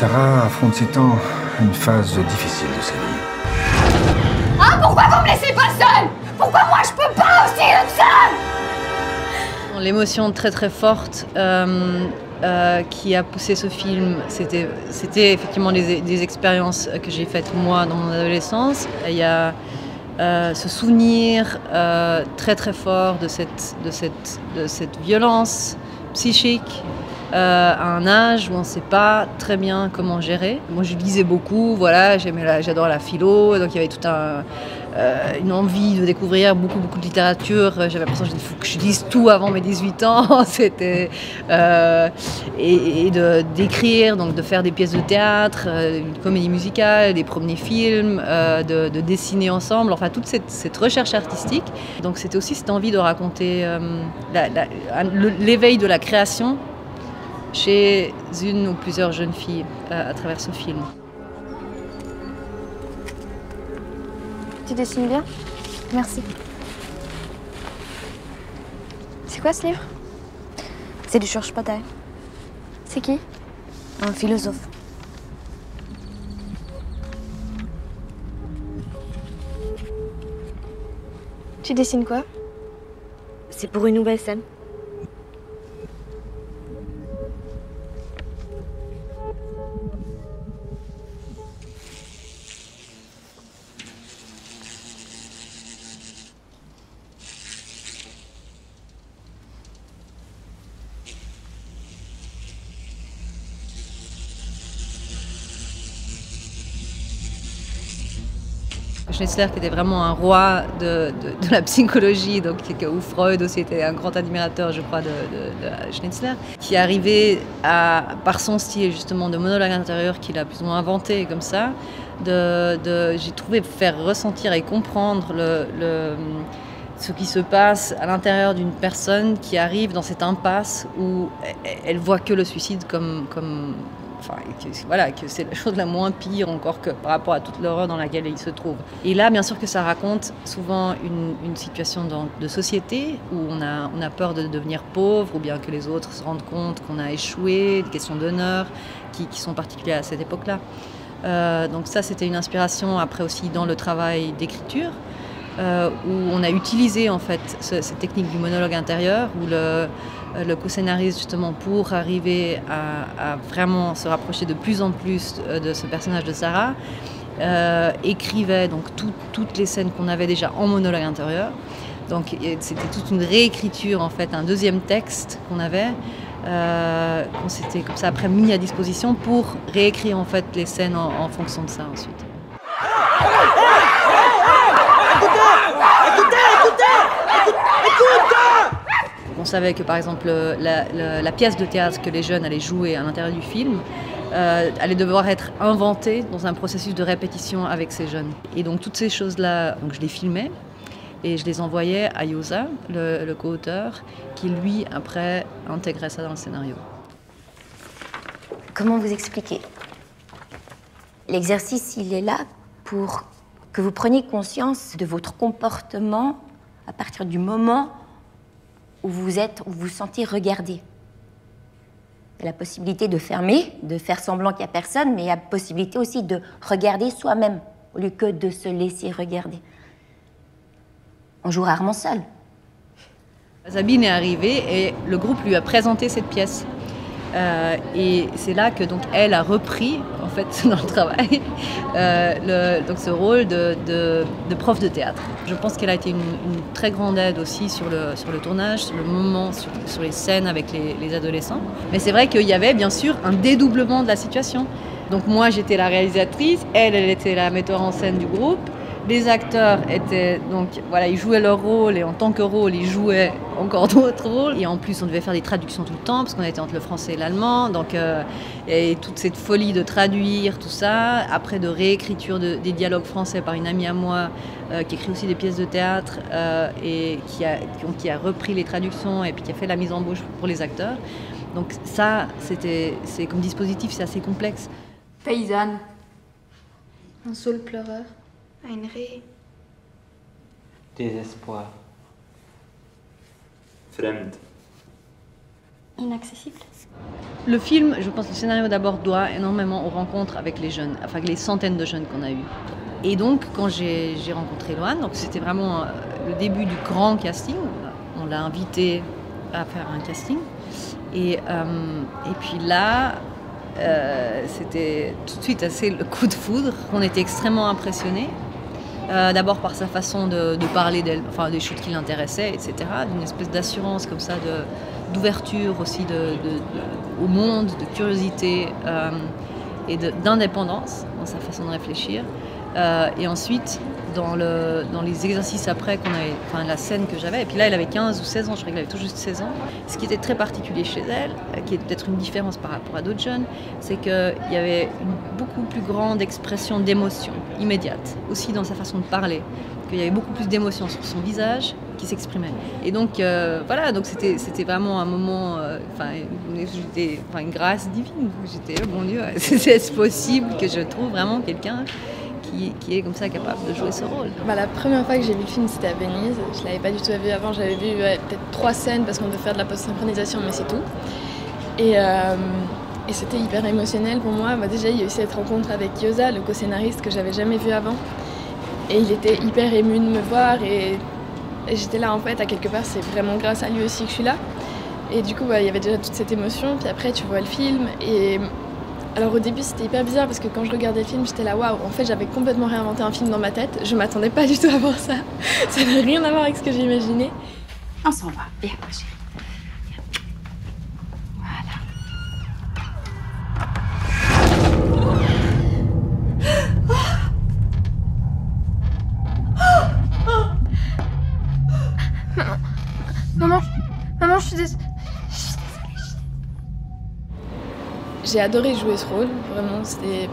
Sarah affronte ces temps une phase difficile de sa vie. Ah, pourquoi vous me laissez pas seule? Pourquoi moi je peux pas aussi être seule? L'émotion très très forte qui a poussé ce film, c'était effectivement des expériences que j'ai faites moi dans mon adolescence. Il y a ce souvenir très très fort de cette violence psychique à un âge où on ne sait pas très bien comment gérer. Moi je lisais beaucoup, voilà, j'adore la philo, donc il y avait toute une envie de découvrir beaucoup de littérature. J'avais l'impression qu'il faut que je lise tout avant mes 18 ans. C'était d'écrire, donc de faire des pièces de théâtre, une comédie musicale, des premiers films, de dessiner ensemble, enfin toute cette recherche artistique. Donc c'était aussi cette envie de raconter l'éveil de la création chez une ou plusieurs jeunes filles à travers ce film. Tu dessines bien? Merci. C'est quoi ce livre? C'est du Georges Bataille. C'est qui? Un philosophe. Tu dessines quoi? C'est pour une nouvelle scène. Schnitzler qui était vraiment un roi de la psychologie, donc où Freud aussi était un grand admirateur, je crois, de Schnitzler, qui arrivait par son style justement de monologue intérieur qu'il a plus ou moins inventé comme ça, j'ai trouvé faire ressentir et comprendre ce qui se passe à l'intérieur d'une personne qui arrive dans cette impasse où elle voit que le suicide enfin, que c'est la chose la moins pire encore que par rapport à toute l'horreur dans laquelle il se trouve. Et là, bien sûr que ça raconte souvent une situation de société où on a peur de devenir pauvre ou bien que les autres se rendent compte qu'on a échoué, des questions d'honneur qui sont particulières à cette époque-là. Donc ça, c'était une inspiration après aussi dans le travail d'écriture où on a utilisé en fait cette technique du monologue intérieur où le co-scénariste, justement, pour arriver à vraiment se rapprocher de plus en plus de ce personnage de Sarah, écrivait donc toutes les scènes qu'on avait déjà en monologue intérieur. Donc c'était toute une réécriture, en fait, un deuxième texte qu'on avait, qu'on s'était comme ça après mis à disposition pour réécrire en fait les scènes en fonction de ça ensuite. On savait que par exemple la pièce de théâtre que les jeunes allaient jouer à l'intérieur du film allait devoir être inventée dans un processus de répétition avec ces jeunes. Et donc toutes ces choses-là, donc je les filmais et je les envoyais à Yosa, le co-auteur, qui lui après intégrait ça dans le scénario. Comment vous expliquer? L'exercice, il est là pour que vous preniez conscience de votre comportement à partir du moment où vous vous sentez regardé. Il y a la possibilité de fermer, de faire semblant qu'il n'y a personne, mais il y a la possibilité aussi de regarder soi-même, au lieu que de se laisser regarder. On joue rarement seul. Sabine est arrivée et le groupe lui a présenté cette pièce. Et c'est là que donc elle a repris en fait dans le travail donc ce rôle de prof de théâtre. Je pense qu'elle a été une très grande aide aussi sur le tournage, sur le moment, sur les scènes avec les adolescents. Mais c'est vrai qu'il y avait bien sûr un dédoublement de la situation. Donc moi j'étais la réalisatrice, elle était la metteur en scène du groupe. Les acteurs étaient donc voilà, ils jouaient leur rôle et en tant que rôle, ils jouaient encore d'autres rôles. Et en plus, on devait faire des traductions tout le temps parce qu'on était entre le français et l'allemand. Donc, et toute cette folie de traduire tout ça, après de réécriture des dialogues français par une amie à moi qui écrit aussi des pièces de théâtre et qui a repris les traductions et puis qui a fait la mise en bouche pour les acteurs. Donc ça, c'est comme dispositif, c'est assez complexe. Paysanne. Un saule pleureur. Ein Reh. Désespoir. Fremd. inaccessible. Le film, je pense que le scénario d'abord doit énormément aux rencontres avec les jeunes, enfin les centaines de jeunes qu'on a eus. Et donc quand j'ai rencontré Loane, donc c'était vraiment le début du grand casting. On l'a invité à faire un casting. Et puis là, c'était tout de suite assez le coup de foudre. On était extrêmement impressionnés. D'abord par sa façon de parler d'elle, enfin des choses qui l'intéressaient, etc. D'une espèce d'assurance comme ça, d'ouverture aussi au monde, de curiosité et d'indépendance dans sa façon de réfléchir. Et ensuite, dans les exercices après qu'on avait, enfin la scène que j'avais, et puis là elle avait 15 ou 16 ans, je crois qu'elle avait tout juste 16 ans. Ce qui était très particulier chez elle, qui est peut-être une différence par rapport à d'autres jeunes, c'est qu'il y avait une beaucoup plus grande expression d'émotion immédiate, aussi dans sa façon de parler, qu'il y avait beaucoup plus d'émotion sur son visage qui s'exprimait. Et donc voilà, donc c'était vraiment un moment, une grâce divine. J'étais, oh mon Dieu, c'est possible que je trouve vraiment quelqu'un qui est comme ça capable de jouer ce rôle. La première fois que j'ai vu le film, c'était à Venise. Je ne l'avais pas du tout vu avant. J'avais vu peut-être 3 scènes parce qu'on devait faire de la post-synchronisation, mais c'est tout. Et c'était hyper émotionnel pour moi. Déjà, il y a eu cette rencontre avec Yosa, le co-scénariste que j'avais jamais vu avant. Et il était hyper ému de me voir. Et j'étais là, en fait, à quelque part, c'est vraiment grâce à lui aussi que je suis là. Et du coup, il y avait déjà toute cette émotion. Puis après, tu vois le film. Et alors au début c'était hyper bizarre parce que quand je regardais le film j'étais là waouh, en fait j'avais complètement réinventé un film dans ma tête, je m'attendais pas du tout à voir ça, ça n'a rien à voir avec ce que j'ai imaginé. On s'en va, viens ma chérie. Voilà. Maman, je suis désolée. J'ai adoré jouer ce rôle, vraiment,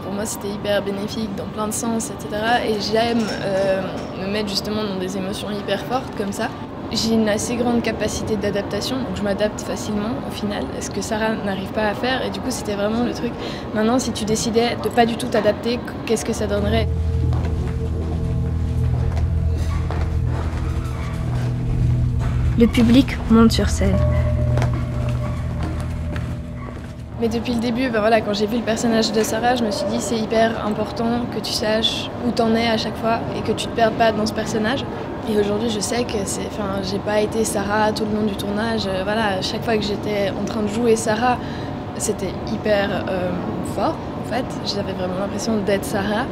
pour moi c'était hyper bénéfique dans plein de sens, etc. Et j'aime me mettre justement dans des émotions hyper fortes comme ça. J'ai une assez grande capacité d'adaptation, donc je m'adapte facilement au final, ce que Sarah n'arrive pas à faire. Et du coup c'était vraiment le truc, maintenant si tu décidais de pas du tout t'adapter, qu'est-ce que ça donnerait ? Le public monte sur scène. Mais depuis le début, quand j'ai vu le personnage de Sarah, je me suis dit c'est hyper important que tu saches où t'en es à chaque fois et que tu te perdes pas dans ce personnage. Et aujourd'hui, je sais que j'ai pas été Sarah tout le long du tournage. Chaque fois que j'étais en train de jouer Sarah, c'était hyper fort en fait. J'avais vraiment l'impression d'être Sarah.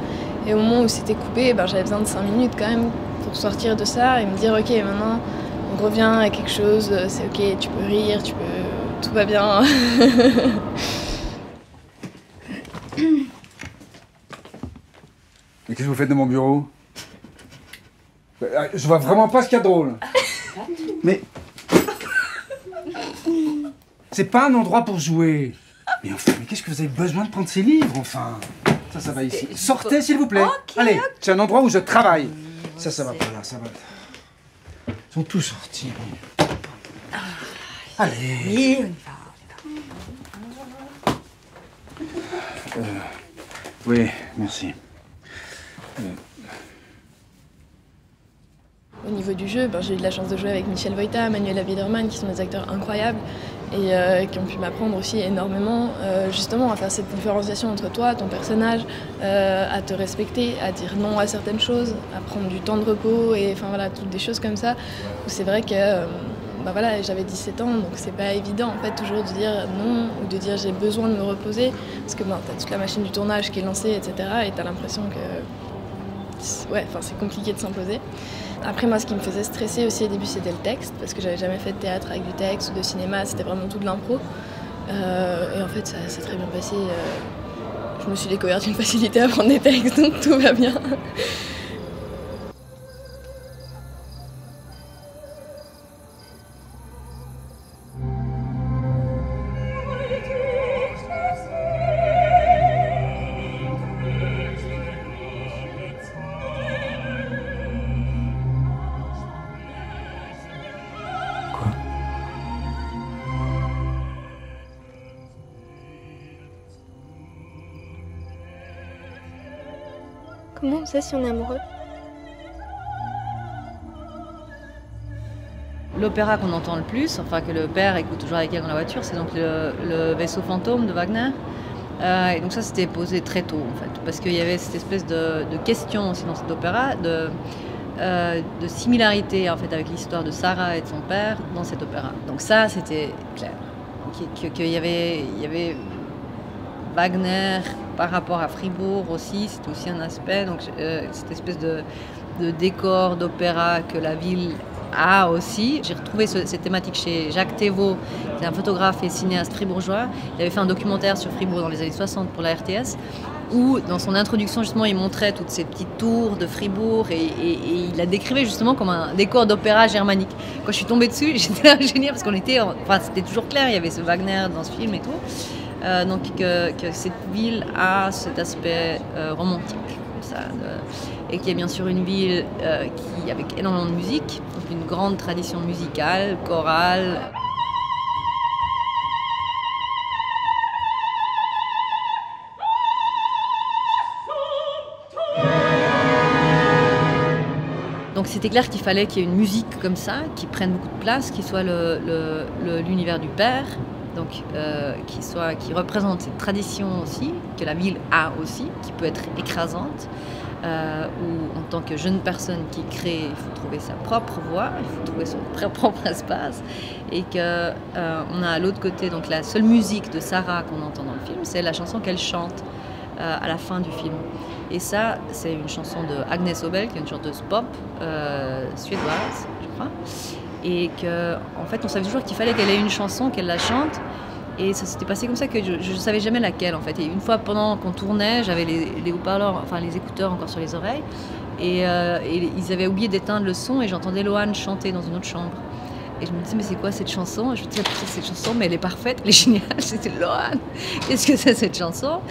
Et au moment où c'était coupé, j'avais besoin de 5 minutes quand même pour sortir de ça et me dire ok, maintenant on revient à quelque chose, c'est ok, tu peux rire, tout va bien. Mais qu'est-ce que vous faites de mon bureau? Je vois vraiment pas ce qu'il y a de drôle. Mais... c'est pas un endroit pour jouer. Mais enfin, qu'est-ce que vous avez besoin de prendre ces livres, enfin? Ça va ici. Sortez, s'il vous plaît. Okay, allez, c'est un endroit où je travaille. Ça va pas là, ça va. Ils sont tous sortis. Allez. Oui, oui, merci. Au niveau du jeu, j'ai eu de la chance de jouer avec Michel Voïta, Manuela Biederman, qui sont des acteurs incroyables et qui ont pu m'apprendre aussi énormément, justement, à faire cette différenciation entre toi, ton personnage, à te respecter, à dire non à certaines choses, à prendre du temps de repos et toutes des choses comme ça. Où c'est vrai que j'avais 17 ans, donc c'est pas évident en fait toujours de dire non ou de dire j'ai besoin de me reposer parce que t'as toute la machine du tournage qui est lancée, etc. et t'as l'impression que c'est compliqué de s'imposer. Après moi ce qui me faisait stresser aussi au début c'était le texte parce que j'avais jamais fait de théâtre avec du texte ou de cinéma, c'était vraiment tout de l'impro et en fait ça s'est très bien passé. Je me suis découverte une facilité à prendre des textes donc tout va bien. Comment on sait si on est amoureux? l'opéra qu'on entend le plus, enfin que le père écoute toujours avec elle dans la voiture, c'est donc le Vaisseau fantôme de Wagner. Et donc ça, c'était posé très tôt, en fait, parce qu'il y avait cette espèce de question aussi dans cet opéra, de similarité, en fait, avec l'histoire de Sarah et de son père dans cet opéra. Donc ça, c'était clair. Qu'il y avait Wagner par rapport à Fribourg aussi, c'était aussi un aspect, donc cette espèce de décor d'opéra que la ville a aussi. J'ai retrouvé cette thématique chez Jacques Thévaux, qui est un photographe et cinéaste fribourgeois. Il avait fait un documentaire sur Fribourg dans les années 60 pour la RTS, où dans son introduction justement il montrait toutes ces petites tours de Fribourg et il la décrivait justement comme un décor d'opéra germanique. Quand je suis tombée dessus, j'étais ingéniée parce qu'on était, enfin c'était toujours clair, il y avait ce Wagner dans ce film et tout. Donc que cette ville a cet aspect romantique comme ça, et qui est bien sûr une ville qui avec énormément de musique, donc une grande tradition musicale, chorale. Donc c'était clair qu'il fallait qu'il y ait une musique comme ça, qui prenne beaucoup de place, qui soit l'univers du père, donc qui représente cette tradition aussi, que la ville a aussi, qui peut être écrasante, où en tant que jeune personne qui crée, il faut trouver sa propre voix, il faut trouver son propre espace, et qu'on a à l'autre côté, donc la seule musique de Sarah qu'on entend dans le film, c'est la chanson qu'elle chante à la fin du film. Et ça, c'est une chanson de Agnes Obel, qui est une chanteuse pop suédoise, je crois. Et qu'en fait, on savait toujours qu'il fallait qu'elle ait une chanson, qu'elle la chante. Et ça s'était passé comme ça que je ne savais jamais laquelle, en fait. Et une fois, pendant qu'on tournait, j'avais les haut-parleurs, enfin les écouteurs encore sur les oreilles. Et ils avaient oublié d'éteindre le son et j'entendais Loane chanter dans une autre chambre. Et je me disais, mais c'est quoi cette chanson? Et je me disais, putain, cette chanson, mais elle est parfaite, elle est géniale, c'était Loane. Qu'est-ce que c'est cette chanson?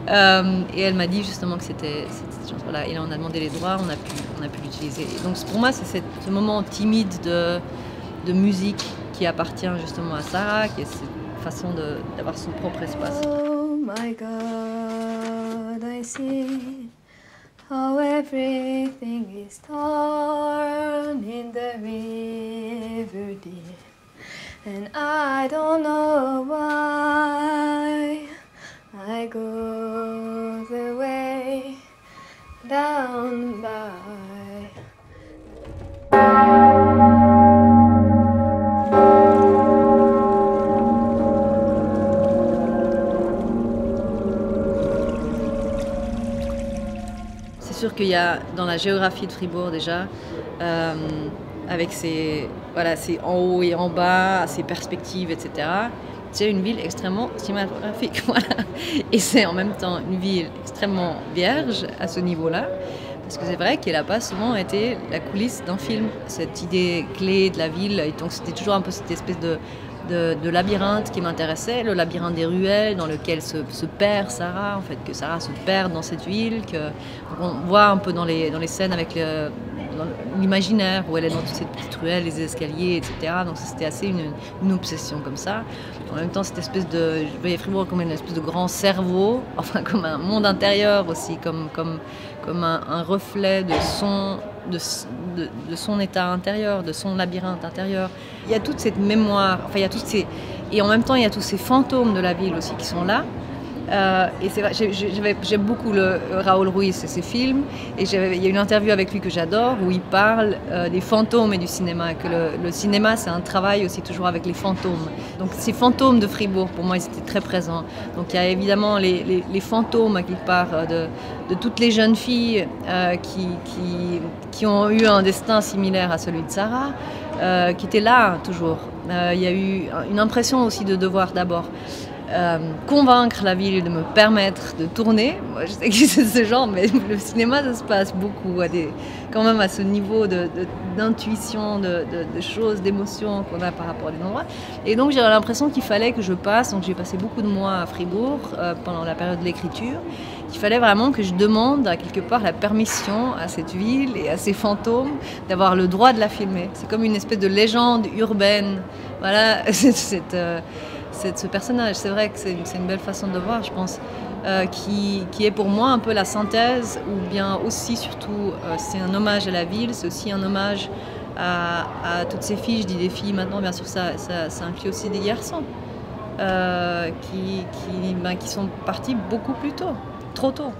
Et elle m'a dit justement que c'était cette chanson-là. Et là, on a demandé les droits, on a pu l'utiliser. Et donc pour moi, c'est ce moment timide de musique qui appartient justement à Sarah, qui est cette façon d'avoir son propre espace. Oh my God, I see how everything is torn in the river deep, and I don't know why I go the way down by. C'est sûr qu'il y a dans la géographie de Fribourg déjà, avec ses en haut et en bas, ses perspectives, etc. C'est une ville extrêmement cinématographique, voilà. Et c'est en même temps une ville extrêmement vierge à ce niveau-là, parce que c'est vrai qu'elle n'a pas souvent été la coulisse d'un film. Cette idée clé de la ville, et donc c'était toujours un peu cette espèce de labyrinthe qui m'intéressait, le labyrinthe des ruelles dans lequel se perd Sarah, en fait, que Sarah se perd dans cette ville, qu'on voit un peu dans les scènes avec l'imaginaire où elle est dans toutes ces petites ruelles, les escaliers, etc. Donc c'était assez une obsession comme ça. En même temps, cette espèce je voyais Fribourg comme une espèce de grand cerveau, enfin comme un monde intérieur aussi, comme un reflet de son état intérieur, de son labyrinthe intérieur. Il y a toute cette mémoire, enfin il y a et en même temps il y a tous ces fantômes de la ville aussi qui sont là. Et c'est vrai, j'aime beaucoup Raoul Ruiz et ses films, et il y a une interview avec lui que j'adore où il parle des fantômes et du cinéma, que le cinéma c'est un travail aussi toujours avec les fantômes. Donc ces fantômes de Fribourg, pour moi ils étaient très présents. Donc il y a évidemment les fantômes à quelque part de toutes les jeunes filles qui ont eu un destin similaire à celui de Sarah, qui étaient là toujours. Il y a eu une impression aussi de devoir d'abord convaincre la ville de me permettre de tourner. Moi, je sais que c'est ce genre, mais le cinéma, ça se passe beaucoup quand même à ce niveau d'intuition, de choses, d'émotions qu'on a par rapport à des endroits. Et donc, j'ai l'impression qu'il fallait que je passe. Donc, j'ai passé beaucoup de mois à Fribourg pendant la période de l'écriture. Il fallait vraiment que je demande à quelque part la permission à cette ville et à ces fantômes d'avoir le droit de la filmer. C'est comme une espèce de légende urbaine. Voilà, ce personnage. C'est vrai que c'est une belle façon de voir, je pense, qui est pour moi un peu la synthèse, ou bien aussi, surtout, c'est un hommage à la ville, c'est aussi un hommage à toutes ces filles, je dis des filles maintenant, bien sûr ça inclut aussi des garçons, qui sont partis beaucoup plus tôt, trop tôt.